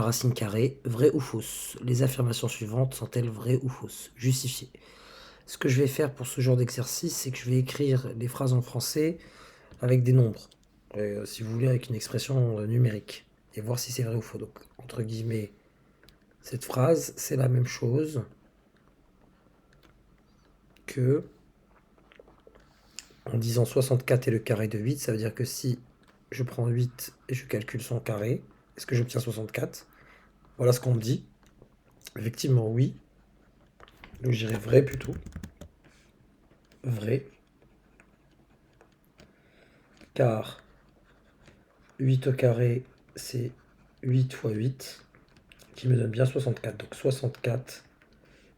Racine carrée, vraie ou fausse? Les affirmations suivantes sont-elles vraies ou fausses? Justifier. Ce que je vais faire pour ce genre d'exercice, c'est que je vais écrire les phrases en français avec des nombres, si vous voulez avec une expression numérique, et voir si c'est vrai ou faux. Donc, entre guillemets, cette phrase, c'est la même chose que en disant 64 est le carré de 8, ça veut dire que si je prends 8 et je calcule son carré, est-ce que j'obtiens 64? Voilà ce qu'on me dit. Effectivement, oui. Donc, je dirais vrai plutôt. Vrai. Car 8 au carré, c'est 8 fois 8, qui me donne bien 64. Donc 64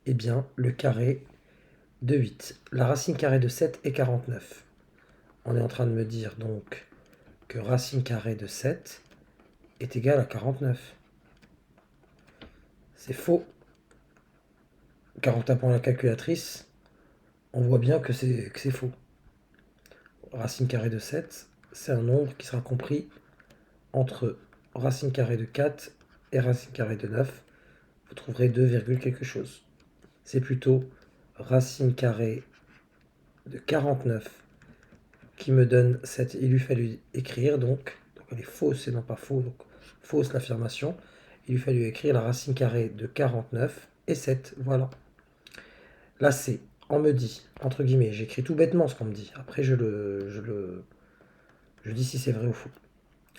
est bien le carré de 8. La racine carrée de 7 est 49. On est en train de me dire donc que racine carrée de 7 est égale à 49. C'est faux. Car en tapant la calculatrice, on voit bien que c'est faux. Racine carrée de 7, c'est un nombre qui sera compris entre racine carrée de 4 et racine carrée de 9. Vous trouverez 2, quelque chose. C'est plutôt racine carrée de 49 qui me donne 7. Il lui fallu écrire donc elle est fausse et non pas faux, donc fausse l'affirmation. Il lui fallu écrire la racine carrée de 49 et 7, voilà. Là c'est, on me dit, entre guillemets, j'écris tout bêtement ce qu'on me dit, après je dis si c'est vrai ou faux.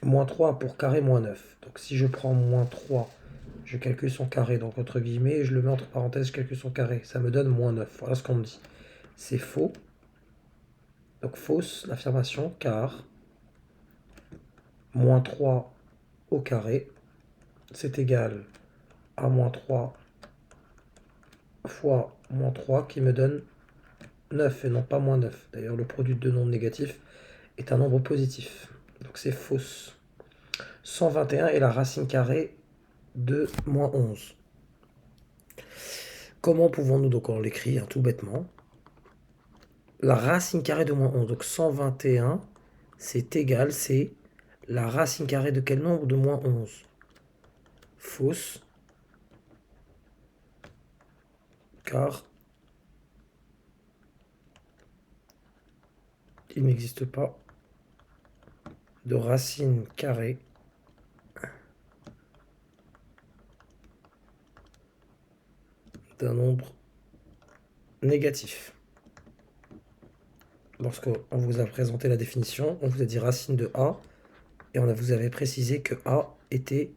Moins 3 pour carré moins 9. Donc si je prends moins 3, je calcule son carré, donc entre guillemets, et je le mets entre parenthèses, je calcule son carré. Ça me donne moins 9. Voilà ce qu'on me dit. C'est faux. Donc fausse l'affirmation, car moins 3 au carré, c'est égal à moins 3 fois moins 3 qui me donne 9 et non pas moins 9. D'ailleurs, le produit de deux nombres négatifs est un nombre positif. Donc c'est fausse. 121 est la racine carrée de moins 11. Comment pouvons-nous, donc on l'écrit tout bêtement, la racine carrée de moins 11, donc 121, c'est égal, c'est la racine carrée de quel nombre? De moins 11. Fausse, car il n'existe pas de racine carrée d'un nombre négatif. Lorsqu'on vous a présenté la définition, on vous a dit racine de A, et vous avait précisé que A était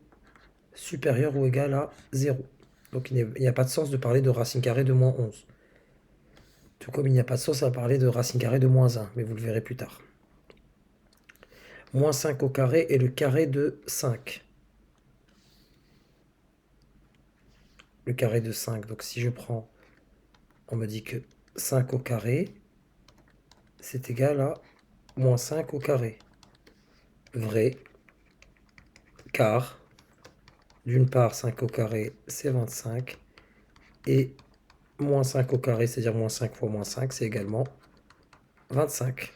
supérieur ou égal à 0. Donc il n'y a pas de sens de parler de racine carrée de moins 11. Tout comme il n'y a pas de sens à parler de racine carrée de moins 1, mais vous le verrez plus tard. Moins 5 au carré est le carré de 5. Le carré de 5, donc si je prends, on me dit que 5 au carré, c'est égal à moins 5 au carré. Vrai, car, d'une part, 5 au carré, c'est 25, et moins 5 au carré, c'est-à-dire moins 5 fois moins 5, c'est également 25.